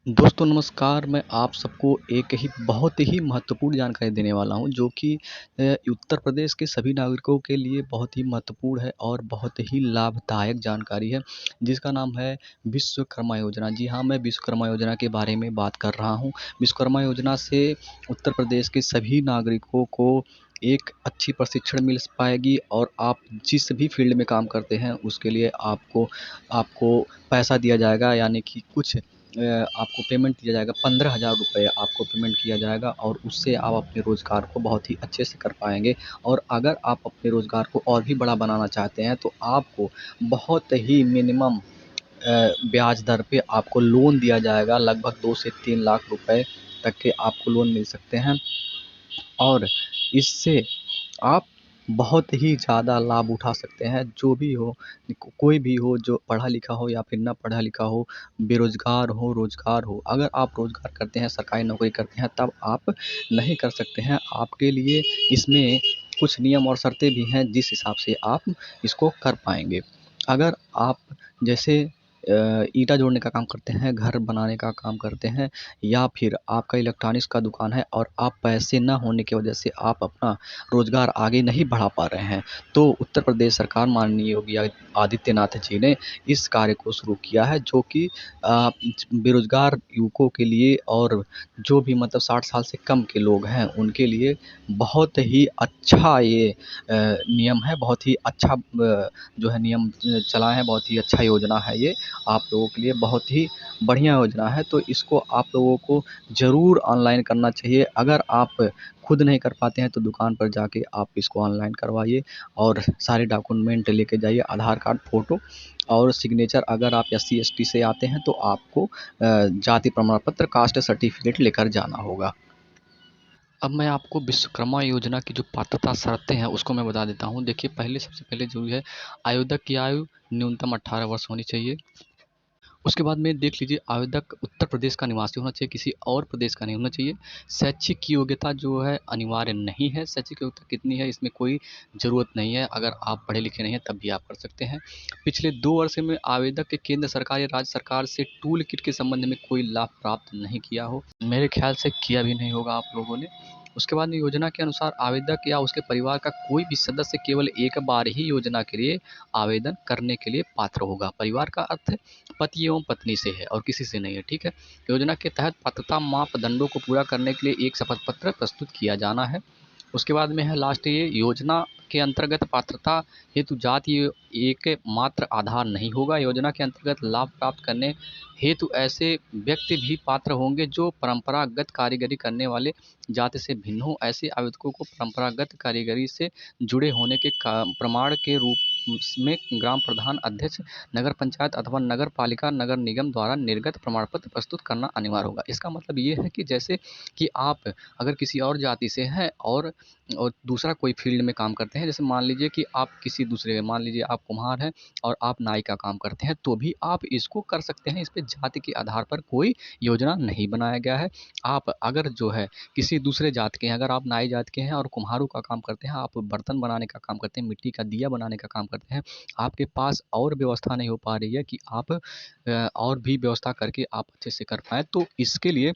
दोस्तों नमस्कार, मैं आप सबको एक ही बहुत ही महत्वपूर्ण जानकारी देने वाला हूँ जो कि उत्तर प्रदेश के सभी नागरिकों के लिए बहुत ही महत्वपूर्ण है और बहुत ही लाभदायक जानकारी है, जिसका नाम है विश्वकर्मा योजना। जी हाँ, मैं विश्वकर्मा योजना के बारे में बात कर रहा हूँ। विश्वकर्मा योजना से उत्तर प्रदेश के सभी नागरिकों को एक अच्छी प्रशिक्षण मिल पाएगी और आप जिस भी फ़ील्ड में काम करते हैं उसके लिए आपको आपको पैसा दिया जाएगा, यानी कि कुछ आपको पेमेंट दिया जाएगा। 15,000 रुपए आपको पेमेंट किया जाएगा और उससे आप अपने रोज़गार को बहुत ही अच्छे से कर पाएँगे। और अगर आप अपने रोज़गार को और भी बड़ा बनाना चाहते हैं तो आपको बहुत ही मिनिमम ब्याज दर पे आपको लोन दिया जाएगा। लगभग 2 से 3 लाख रुपए तक के आपको लोन मिल सकते हैं और इससे आप बहुत ही ज़्यादा लाभ उठा सकते हैं। जो भी हो, कोई भी हो जो पढ़ा लिखा हो या फिर ना पढ़ा लिखा हो, बेरोज़गार हो, रोज़गार हो। अगर आप रोज़गार करते हैं, सरकारी नौकरी करते हैं, तब आप नहीं कर सकते हैं। आपके लिए इसमें कुछ नियम और शर्तें भी हैं जिस हिसाब से आप इसको कर पाएँगे। अगर आप जैसे ईंटा जोड़ने का काम करते हैं, घर बनाने का काम करते हैं या फिर आपका इलेक्ट्रॉनिक्स का दुकान है और आप पैसे ना होने की वजह से आप अपना रोज़गार आगे नहीं बढ़ा पा रहे हैं, तो उत्तर प्रदेश सरकार माननीय योगी आदित्यनाथ जी ने इस कार्य को शुरू किया है, जो कि बेरोज़गार युवकों के लिए और जो भी मतलब 60 साल से कम के लोग हैं, उनके लिए बहुत ही अच्छा ये नियम है। बहुत ही अच्छा जो है नियम चलाए हैं, बहुत ही अच्छा योजना है ये। आप लोगों के लिए बहुत ही बढ़िया योजना है, तो इसको आप लोगों को ज़रूर ऑनलाइन करना चाहिए। अगर आप खुद नहीं कर पाते हैं तो दुकान पर जाके आप इसको ऑनलाइन करवाइए और सारे डॉक्यूमेंट लेके जाइए, आधार कार्ड, फ़ोटो और सिग्नेचर। अगर आप एससी एसटी से आते हैं तो आपको जाति प्रमाण पत्र, कास्ट सर्टिफिकेट लेकर जाना होगा। अब मैं आपको विश्वकर्मा योजना की जो पात्रता शर्तें हैं उसको मैं बता देता हूँ। देखिए, सबसे पहले ज़रूरी है आवेदक की आयु न्यूनतम 18 वर्ष होनी चाहिए। उसके बाद में देख लीजिए, आवेदक उत्तर प्रदेश का निवासी होना चाहिए, किसी और प्रदेश का नहीं होना चाहिए। शैक्षिक योग्यता जो है अनिवार्य नहीं है। शैक्षिक योग्यता कितनी है इसमें कोई ज़रूरत नहीं है, अगर आप पढ़े लिखे नहीं हैं तब भी आप कर सकते हैं। पिछले 2 वर्ष में आवेदक के केंद्र सरकार या राज्य सरकार से टूल किट के संबंध में कोई लाभ प्राप्त नहीं किया हो। मेरे ख्याल से किया भी नहीं होगा आप लोगों ने। उसके बाद में योजना के अनुसार आवेदक या उसके परिवार का कोई भी सदस्य केवल एक बार ही योजना के लिए आवेदन करने के लिए पात्र होगा। परिवार का अर्थ पति एवं पत्नी से है और किसी से नहीं है, ठीक है। योजना के तहत पात्रता मापदंडों को पूरा करने के लिए एक शपथ पत्र प्रस्तुत किया जाना है। उसके बाद में है लास्ट, ये योजना के अंतर्गत पात्रता हेतु जाति एक मात्र आधार नहीं होगा। योजना के अंतर्गत लाभ प्राप्त करने हेतु ऐसे व्यक्ति भी पात्र होंगे जो परंपरागत कारीगरी करने वाले जाति से भिन्न हो। ऐसे आवेदकों को परंपरागत कारीगरी से जुड़े होने के प्रमाण के रूप में ग्राम प्रधान, अध्यक्ष, नगर पंचायत अथवा नगर पालिका, नगर निगम द्वारा निर्गत प्रमाण पत्र प्रस्तुत करना अनिवार्य होगा। इसका मतलब ये है कि जैसे कि आप अगर किसी और जाति से हैं और दूसरा कोई फील्ड में काम करते हैं, जैसे मान लीजिए कि आप किसी दूसरे, मान लीजिए आप कुम्हार हैं और आप नाई का काम करते हैं, तो भी आप इसको कर सकते हैं। इस पे जाति के आधार पर कोई योजना नहीं बनाया गया है। आप अगर जो है किसी दूसरे जात के हैं, अगर आप नाई जात के हैं और कुम्हारों का काम करते हैं, आप बर्तन बनाने का काम करते हैं, मिट्टी का दिया बनाने का काम करते हैं, आपके पास और व्यवस्था नहीं हो पा रही है कि आप और भी व्यवस्था करके आप अच्छे से कर पाएँ, तो इसके लिए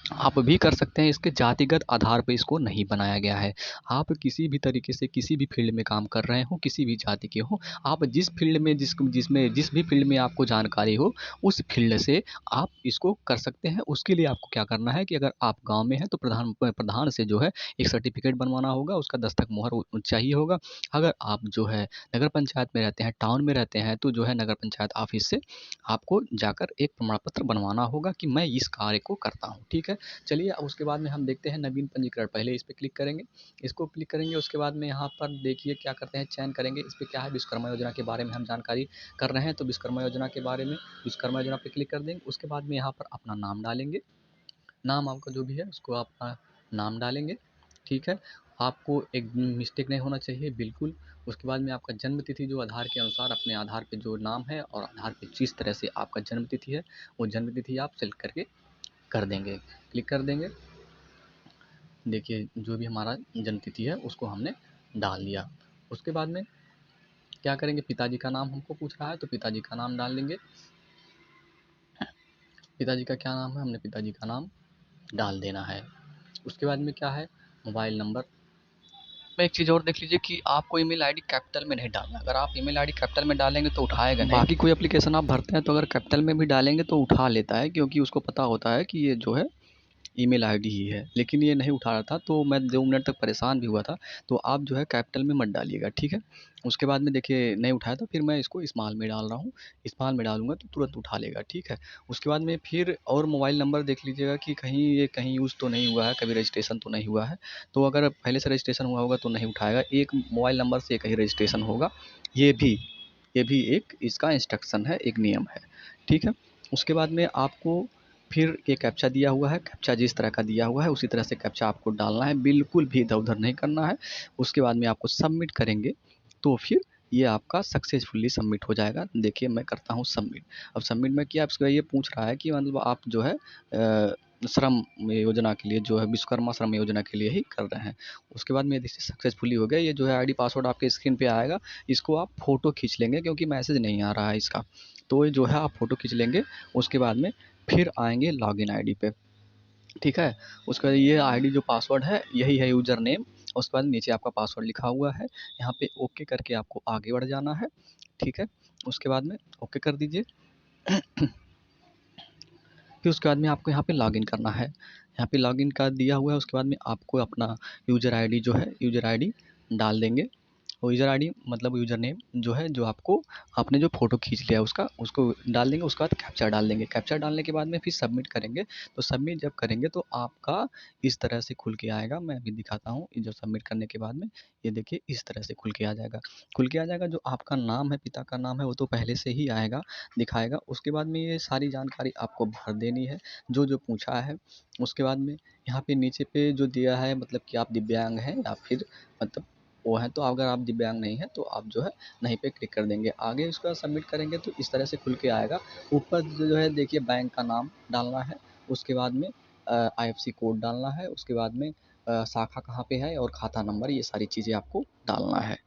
आप भी कर सकते हैं। इसके जातिगत आधार पे इसको नहीं बनाया गया है। आप किसी भी तरीके से किसी भी फ़ील्ड में काम कर रहे हों, किसी भी जाति के हों, आप जिस फ़ील्ड में जिस भी फ़ील्ड में आपको जानकारी हो, उस फ़ील्ड से आप इसको कर सकते हैं। उसके लिए आपको क्या करना है कि अगर आप गाँव में हैं तो प्रधान से जो है एक सर्टिफ़िकेट बनवाना होगा, उसका दस्तक मोहर चाहिए होगा। अगर आप जो है नगर पंचायत में रहते हैं, टाउन में रहते हैं, तो जो है नगर पंचायत ऑफ़िस से आपको जाकर एक प्रमाण पत्र बनवाना होगा कि मैं इस कार्य को करता हूँ, ठीक है। चलिए, अब उसके बाद में हम देखते हैं नवीन पंजीकरण। पहले इस पे क्लिक करेंगे, इसको क्लिक करेंगे, उसके बाद में यहाँ पर देखिए क्या करते हैं, चयन करेंगे। इस पे क्या है, विश्वकर्मा योजना के बारे में हम जानकारी कर रहे हैं, तो विश्वकर्मा योजना के बारे में विश्वकर्मा योजना पे क्लिक कर देंगे। उसके बाद में यहाँ पर अपना नाम डालेंगे, नाम आपका जो भी है उसको अपना नाम डालेंगे, ठीक है। आपको एक मिस्टेक नहीं होना चाहिए बिल्कुल। उसके बाद में आपका जन्म तिथि जो आधार के अनुसार अपने आधार पे जो नाम है और आधार पे जिस तरह से आपका जन्म तिथि है, वो जन्म तिथि आप सेलेक्ट करके कर देंगे, क्लिक कर देंगे। देखिए, जो भी हमारा जन्म तिथि है उसको हमने डाल दिया। उसके बाद में क्या करेंगे, पिताजी का नाम हमको पूछ रहा है तो पिताजी का नाम डाल देंगे। पिताजी का क्या नाम है, हमने पिताजी का नाम डाल देना है। उसके बाद में क्या है, मोबाइल नंबर में एक चीज़ और देख लीजिए कि आपको ईमेल आईडी कैपिटल में नहीं डालना। अगर आप ईमेल आईडी कैपिटल में डालेंगे तो उठाएगा नहीं। बाकी कोई एप्लीकेशन आप भरते हैं तो अगर कैपिटल में भी डालेंगे तो उठा लेता है, क्योंकि उसको पता होता है कि ये जो है ईमेल आईडी ही है। लेकिन ये नहीं उठा रहा था तो मैं 2 मिनट तक परेशान भी हुआ था। तो आप जो है कैपिटल में मत डालिएगा, ठीक है। उसके बाद में देखिए नहीं उठाया तो फिर मैं इसको स्मॉल में डाल रहा हूँ। स्मॉल में डालूँगा तो तुरंत उठा लेगा, ठीक है। उसके बाद में फिर और मोबाइल नंबर देख लीजिएगा कि कहीं ये कहीं यूज़ तो नहीं हुआ है, कभी रजिस्ट्रेशन तो नहीं हुआ है। तो अगर पहले से रजिस्ट्रेशन हुआ होगा तो नहीं उठाएगा। एक मोबाइल नंबर से एक ही रजिस्ट्रेशन होगा। ये भी ये भी एक इसका इंस्ट्रक्शन है, एक नियम है, ठीक है। उसके बाद में आपको फिर ये कैप्चा दिया हुआ है, कैप्चा जिस तरह का दिया हुआ है उसी तरह से कैप्चा आपको डालना है, बिल्कुल भी इधर-उधर नहीं करना है। उसके बाद में आपको सबमिट करेंगे तो फिर ये आपका सक्सेसफुली सबमिट हो जाएगा। देखिए मैं करता हूँ सबमिट। अब सबमिट में किया, उसके बाद ये पूछ रहा है कि मतलब आप जो है श्रम योजना के लिए जो है विश्वकर्मा श्रम योजना के लिए ही कर रहे हैं। उसके बाद में देखिए सक्सेसफुली हो गया। ये जो है आईडी पासवर्ड आपके स्क्रीन पे आएगा, इसको आप फ़ोटो खींच लेंगे क्योंकि मैसेज नहीं आ रहा है इसका। तो ये जो है आप फ़ोटो खींच लेंगे। उसके बाद में फिर आएँगे लॉगिन आईडी पे, ठीक है। उसके बाद ये आईडी जो पासवर्ड है यही है यूज़र नेम। उसके बाद नीचे आपका पासवर्ड लिखा हुआ है, यहाँ पे ओके करके आपको आगे बढ़ जाना है, ठीक है। उसके बाद में ओके कर दीजिए। फिर उसके बाद में आपको यहाँ पे लॉगिन करना है। यहाँ पे लॉगिन का दिया हुआ है, उसके बाद में आपको अपना यूज़र आईडी जो है, यूज़र आईडी डाल देंगे। और यूज़र आईडी मतलब यूज़र नेम जो है, जो आपको आपने जो फ़ोटो खींच लिया उसका, उसको डाल देंगे। उसके बाद कैप्चा डाल देंगे। कैप्चा डालने के बाद में फिर सबमिट करेंगे। तो सबमिट जब करेंगे तो आपका इस तरह से खुल के आएगा। मैं अभी दिखाता हूँ, ये जो सबमिट करने के बाद में ये देखिए इस तरह से खुल के आ जाएगा। खुल के आ जाएगा, जो आपका नाम है, पिता का नाम है, वो तो पहले से ही आएगा, दिखाएगा। उसके बाद में ये सारी जानकारी आपको भर देनी है, जो पूछा है। उसके बाद में यहाँ पे नीचे पे जो दिया है मतलब कि आप दिव्यांग हैं या फिर मतलब वो हैं, तो अगर आप दिव्यांग नहीं हैं तो आप जो है नहीं पे क्लिक कर देंगे। आगे उसका सबमिट करेंगे तो इस तरह से खुल के आएगा। ऊपर जो है देखिए बैंक का नाम डालना है। उसके बाद में आईएफएससी कोड डालना है। उसके बाद में शाखा कहाँ पे है और खाता नंबर, ये सारी चीज़ें आपको डालना है।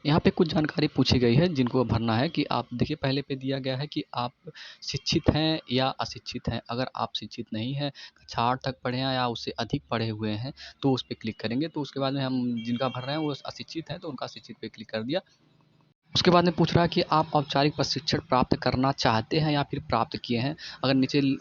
यहाँ पे कुछ जानकारी पूछी गई है जिनको भरना है कि आप देखिए पहले पे दिया गया है कि आप शिक्षित हैं या अशिक्षित हैं। अगर आप शिक्षित नहीं हैं, कक्षा 8 तक पढ़े हैं या उससे अधिक पढ़े हुए हैं तो उस पे क्लिक करेंगे। तो उसके बाद में हम जिनका भर रहे हैं वो अशिक्षित हैं तो उनका शिक्षित पे क्लिक कर दिया। उसके बाद में पूछ रहा है कि आप औपचारिक प्रशिक्षण प्राप्त करना चाहते हैं या फिर प्राप्त किए हैं।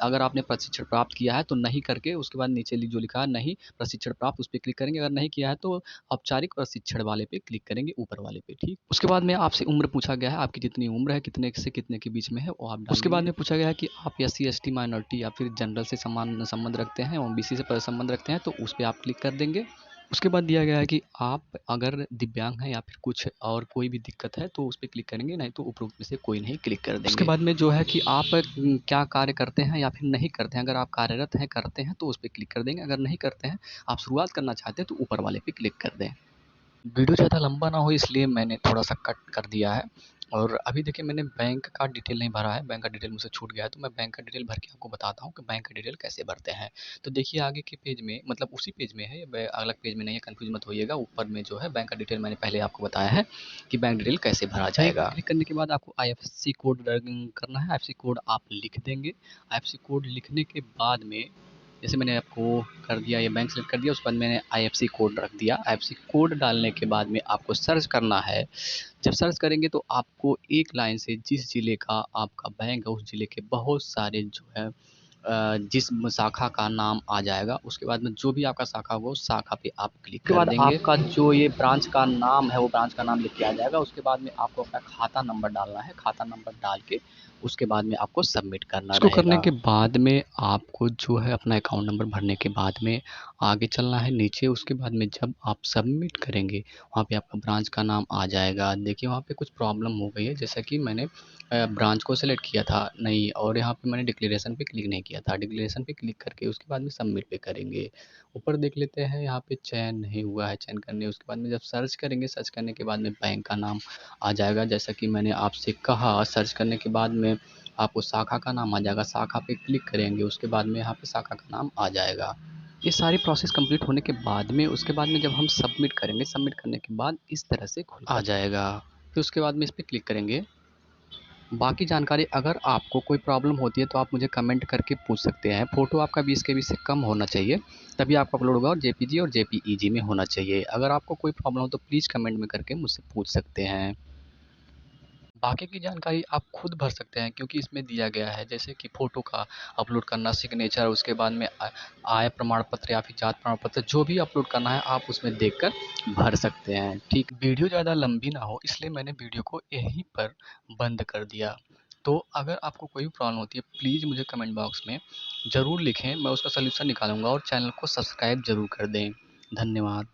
अगर आपने प्रशिक्षण प्राप्त किया है तो नहीं करके उसके बाद नीचे जो लिखा है नहीं प्रशिक्षण प्राप्त, उस पे क्लिक करेंगे। अगर नहीं किया है तो औपचारिक प्रशिक्षण वाले पे क्लिक करेंगे, ऊपर वाले पे, ठीक। उसके बाद में आपसे उम्र पूछा गया है, आपकी जितनी उम्र है, कितने से कितने के बीच में है वो आप डाल उसके बाद में पूछा गया है कि आप एससी, एसटी, माइनॉरिटी या फिर जनरल से समान संबंध रखते हैं, ओबीसी से संबंध रखते हैं, तो उस पे आप क्लिक कर देंगे। उसके बाद दिया गया है कि आप अगर दिव्यांग हैं या फिर कुछ और कोई भी दिक्कत है तो उस पे क्लिक करेंगे, नहीं तो उपरोक्त में से कोई नहीं क्लिक कर देंगे। उसके बाद में जो है कि आप क्या कार्य करते हैं या फिर नहीं करते हैं। अगर आप कार्यरत हैं, करते हैं तो उस पे क्लिक कर देंगे। अगर नहीं करते हैं, आप शुरुआत करना चाहते हैं तो ऊपर वाले पे क्लिक कर दें। वीडियो ज़्यादा लंबा ना हो इसलिए मैंने थोड़ा-सा कट कर दिया है। और अभी देखिए मैंने बैंक का डिटेल नहीं भरा है, बैंक का डिटेल मुझसे छूट गया है, तो मैं बैंक का डिटेल भर के आपको बताता हूँ कि बैंक का डिटेल कैसे भरते हैं। तो देखिए आगे के पेज में मतलब उसी पेज में है, ये अलग पेज में नहीं है, कन्फ्यूज़ मत होइएगा। ऊपर में जो है बैंक का डिटेल मैंने पहले आपको बताया है कि बैंक डिटेल कैसे भरा जाएगा। क्लिक करने के बाद आपको आईएफएससी कोड करना है, आईएफएससी कोड आप लिख देंगे। आईएफएससी कोड लिखने के बाद में जैसे मैंने आपको कर दिया, ये बैंक सेलेक्ट कर दिया, उसके बाद मैंने आईएफएससी कोड रख दिया। आईएफएससी कोड डालने के बाद में आपको सर्च करना है। जब सर्च करेंगे तो आपको एक लाइन से जिस ज़िले का आपका बैंक है, उस ज़िले के बहुत सारे जो है जिस शाखा का नाम आ जाएगा, उसके बाद में जो भी आपका शाखा होगा उस शाखा पे आप क्लिक कर देंगे। आपका जो ये ब्रांच का नाम है वो ब्रांच का नाम लिख के आ जाएगा। उसके बाद में आपको अपना खाता नंबर डालना है। खाता नंबर डाल के उसके बाद में आपको सबमिट करना रहेगा। उसको करने के बाद में आपको जो है अपना अकाउंट नंबर भरने के बाद में आगे चलना है नीचे। उसके बाद में जब आप सबमिट करेंगे वहाँ पे आपका ब्रांच का नाम आ जाएगा। देखिए वहाँ पे कुछ प्रॉब्लम हो गई है, जैसा कि मैंने ब्रांच को सेलेक्ट किया था नहीं, और यहाँ पे मैंने डिक्लेरेशन पे क्लिक नहीं किया था। डिक्लेरेशन पे क्लिक करके उसके बाद में सबमिट पे करेंगे। ऊपर देख लेते हैं, यहाँ पे चयन नहीं हुआ है, चयन करने उसके बाद में जब सर्च करेंगे, सर्च करने के बाद में बैंक का नाम आ जाएगा। जैसा कि मैंने आपसे कहा, सर्च करने के बाद में आपको शाखा का नाम आ जाएगा। शाखा पे क्लिक करेंगे, उसके बाद में यहाँ पे शाखा का नाम आ जाएगा। ये सारी प्रोसेस कंप्लीट होने के बाद में उसके बाद में जब हम सबमिट करेंगे, सबमिट करने के बाद इस तरह से खुल आ जाएगा। फिर उसके बाद में इस पे क्लिक करेंगे। बाकी जानकारी अगर आपको कोई प्रॉब्लम होती है तो आप मुझे कमेंट करके पूछ सकते हैं। फ़ोटो आपका 20 केबी से कम होना चाहिए, तभी आपका अपलोड होगा और जेपीजी और जेपीईजी में होना चाहिए। अगर आपको कोई प्रॉब्लम हो तो प्लीज़ कमेंट में करके मुझसे पूछ सकते हैं। बाकी की जानकारी आप खुद भर सकते हैं क्योंकि इसमें दिया गया है, जैसे कि फ़ोटो का अपलोड करना, सिग्नेचर, उसके बाद में आय प्रमाण पत्र या फिर जात प्रमाण पत्र जो भी अपलोड करना है आप उसमें देखकर भर सकते हैं। ठीक, वीडियो ज़्यादा लंबी ना हो इसलिए मैंने वीडियो को यहीं पर बंद कर दिया। तो अगर आपको कोई भी प्रॉब्लम होती है प्लीज़ मुझे कमेंट बॉक्स में ज़रूर लिखें, मैं उसका सॉल्यूशन निकालूँगा और चैनल को सब्सक्राइब ज़रूर कर दें। धन्यवाद।